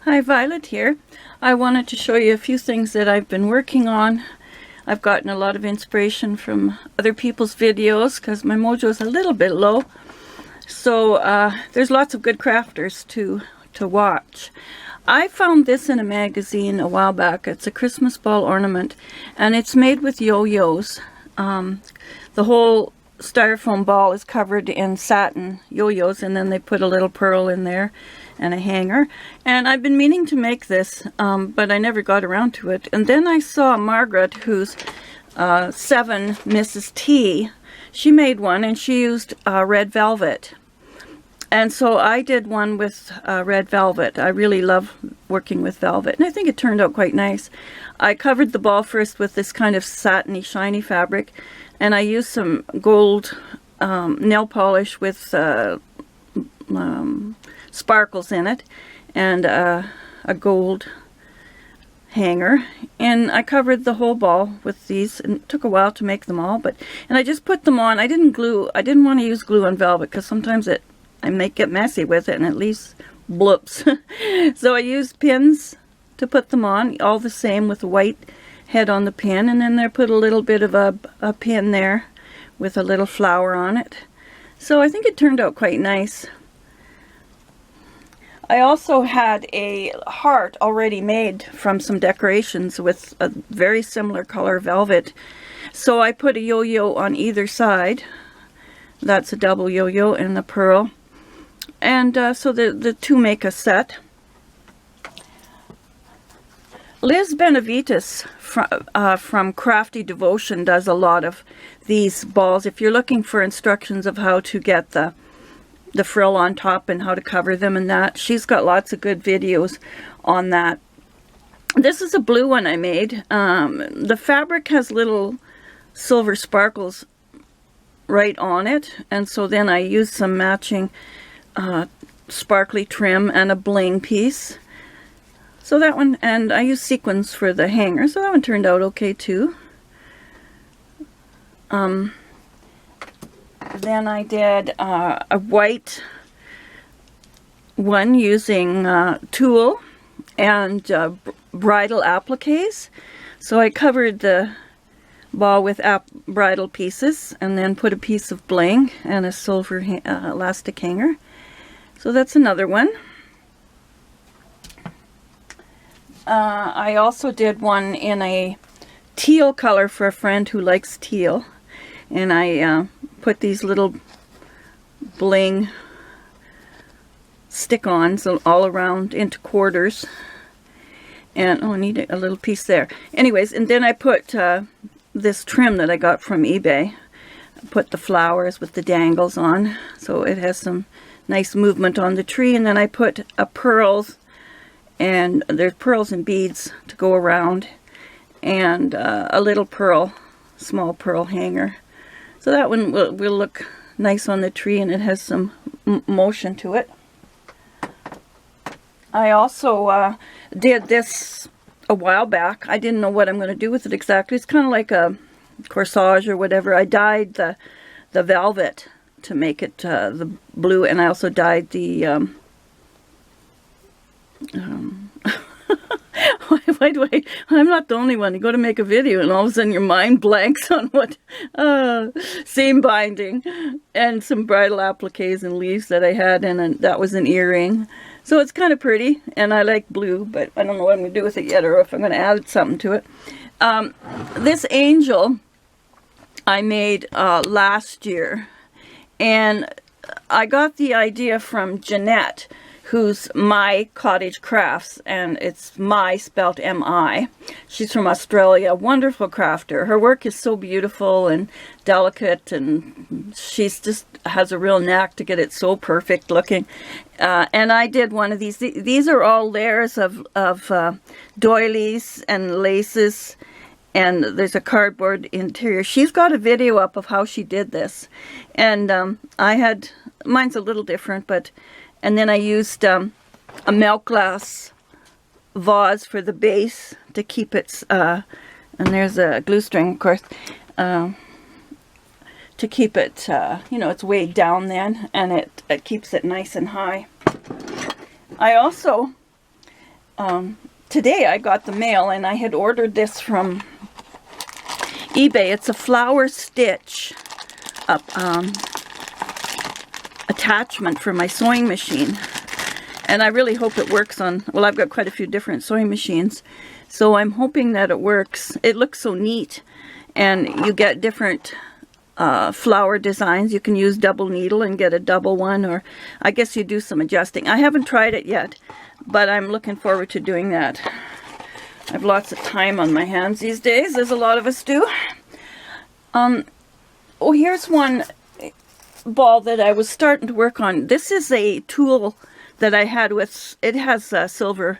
Hi, Violet here. I wanted to show you a few things that I've been working on. I've gotten a lot of inspiration from other people's videos because my mojo is a little bit low. So there's lots of good crafters to watch. I found this in a magazine a while back. It's a Christmas ball ornament, and it's made with yo-yos. The whole styrofoam ball is covered in satin yo-yos, and then they put a little pearl in there and a hanger. And I've been meaning to make this, but I never got around to it. And then I saw Margaret, who's 7 Mrs. T. She made one, and she used red velvet. And so I did one with red velvet. I really love working with velvet, and I think it turned out quite nice. I covered the ball first with this kind of satiny, shiny fabric, and I used some gold nail polish with sparkles in it, and a gold hanger, and I covered the whole ball with these, and it took a while to make them all, and I just put them on. I didn't want to use glue on velvet because sometimes I might get messy with it and it leaves bloops. So I used pins to put them on, all the same, with a white head on the pin, and then I put a little bit of a pin there with a little flower on it. So I think it turned out quite nice. I also had a heart already made from some decorations with a very similar color velvet. So I put a yo-yo on either side. That's a double yo-yo and the pearl. And so the two make a set. Liz Benavides from Crafty Devotion does a lot of these balls. If you're looking for instructions of how to get the frill on top and how to cover them and that, she's got lots of good videos on that. This is a blue one I made. The fabric has little silver sparkles right on it, and so then I used some matching sparkly trim and a bling piece. So that one, and I used sequins for the hanger, so that one turned out okay too. Then I did a white one using tulle and bridal appliques. So I covered the ball with bridal pieces and then put a piece of bling and a silver elastic hanger. So that's another one. I also did one in a teal color for a friend who likes teal, and I put these little bling stick-ons all around into quarters, and I need a little piece there. Anyways, and then I put this trim that I got from eBay. I put the flowers with the dangles on, so it has some nice movement on the tree, and then I put pearls, and there's pearls and beads to go around, and a little small pearl hanger. So that one will look nice on the tree, and it has some motion to it. I also did this a while back. I didn't know what I'm going to do with it exactly. It's kind of like a corsage or whatever. I dyed the velvet to make it the blue, and I also dyed the why do I'm not the only one. You go to make a video and all of a sudden your mind blanks on what seam binding and some bridal appliques and leaves that I had, and that was an earring. So it's kind of pretty, and I like blue, but I don't know what I'm going to do with it yet, or if I'm going to add something to it. This angel I made last year, and I got the idea from Jeanette, who's My Cottage Crafts, and it's My spelled M-I. She's from Australia, wonderful crafter. Her work is so beautiful and delicate, and she's just has a real knack to get it so perfect looking. And I did one of these. These are all layers of doilies and laces, and there's a cardboard interior. She's got a video up of how she did this, and mine's a little different, and then I used a milk glass vase for the base to keep it, and there's a glue string, of course, to keep it, it's weighed down then, and it keeps it nice and high. I also today I got the mail, and I had ordered this from eBay. It's a flower stitch attachment for my sewing machine. And I really hope it works on, well, I've got quite a few different sewing machines. So I'm hoping that it works. It looks so neat. And you get different flower designs. You can use double needle and get a double one, or I guess you do some adjusting. I haven't tried it yet, but I'm looking forward to doing that. I have lots of time on my hands these days, as a lot of us do. Oh, here's one ball that I was starting to work on. This is a tool that I had with, it has silver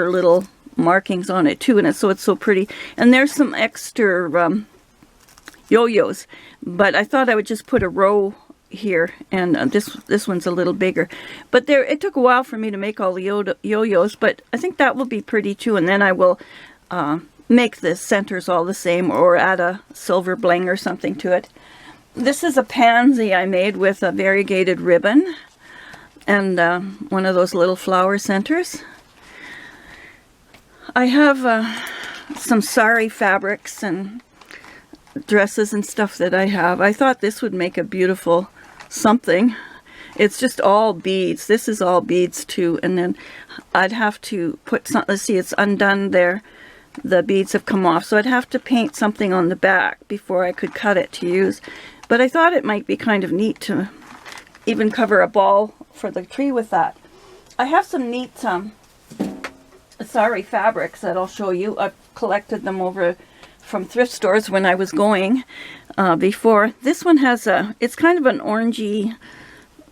little markings on it too, and so it's so pretty. And there's some extra yo-yos, but I thought I would just put a row here, and this one's a little bigger. But there, it took a while for me to make all the yo-yos, but I think that will be pretty too. And then I will make the centers all the same, or add a silver bling or something to it. This is a pansy I made with a variegated ribbon and one of those little flower centers. I have some sari fabrics and dresses and stuff that I have. I thought this would make a beautiful something. It's just all beads. This is all beads too, and then I'd have to put some, let's see, it's undone there. The beads have come off, so I'd have to paint something on the back before I could cut it to use. But I thought it might be kind of neat to even cover a ball for the tree with that. I have some neat sari fabrics that I'll show you. I've collected them over from thrift stores when I was going before. This one has it's kind of an orangey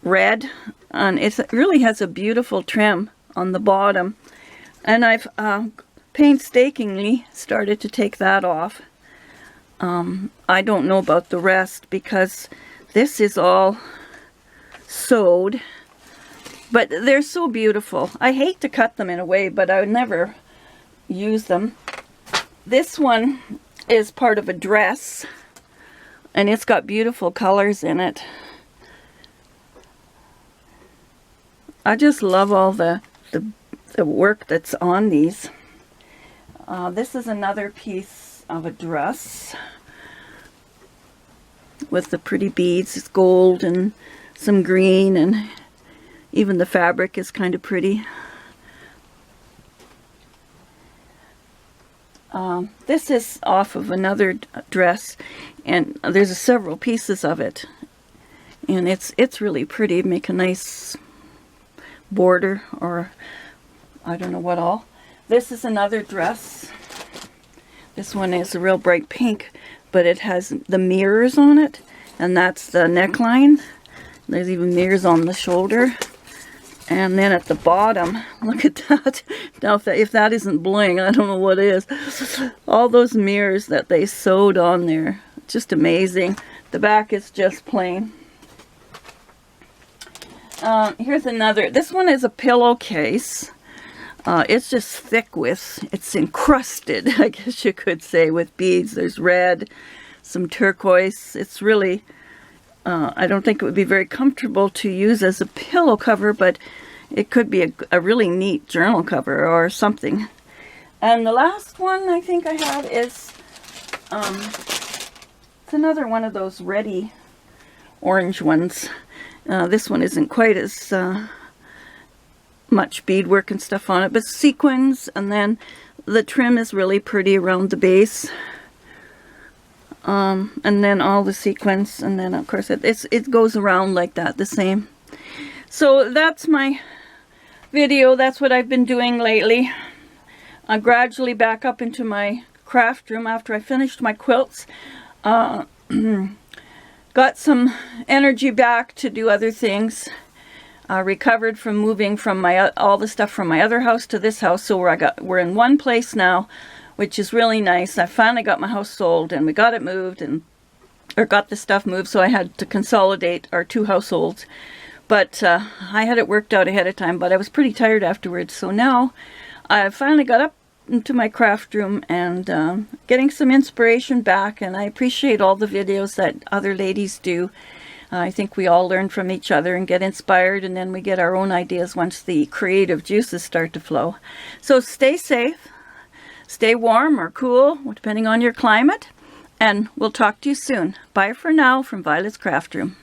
red, and it really has a beautiful trim on the bottom. And I've painstakingly started to take that off. I don't know about the rest because this is all sewed, but they're so beautiful. I hate to cut them in a way, but I would never use them. This one is part of a dress, and it's got beautiful colors in it. I just love all the work that's on these. This is another piece of a dress with the pretty beads. It's gold and some green, and even the fabric is kind of pretty. This is off of another dress, and there's several pieces of it, and it's really pretty. Make a nice border, or I don't know what all. This is another dress. This one is a real bright pink, but it has the mirrors on it, and that's the neckline. There's even mirrors on the shoulder. And then at the bottom, look at that. Now, if that isn't bling, I don't know what is. All those mirrors that they sewed on there. Just amazing. The back is just plain. Here's another. This one is a pillowcase. It's just thick with, it's encrusted, I guess you could say, with beads. There's red, some turquoise. It's really, I don't think it would be very comfortable to use as a pillow cover, but it could be a really neat journal cover or something. And the last one I think I have is, it's another one of those reddy orange ones. This one isn't quite as much beadwork and stuff on it, but sequins, and then the trim is really pretty around the base. And then all the sequins, and then of course it goes around like that, the same. So that's my video. That's what I've been doing lately. I'm gradually back up into my craft room after I finished my quilts. Got some energy back to do other things. Recovered from moving from all the stuff from my other house to this house, so we're in one place now, which is really nice. I finally got my house sold, and we got it moved, or got the stuff moved, so I had to consolidate our two households. But I had it worked out ahead of time, but I was pretty tired afterwards. So now I finally got up into my craft room and getting some inspiration back, and I appreciate all the videos that other ladies do. I think we all learn from each other and get inspired, and then we get our own ideas once the creative juices start to flow. So stay safe, stay warm or cool, depending on your climate, and we'll talk to you soon. Bye for now from Violet's Craft Room.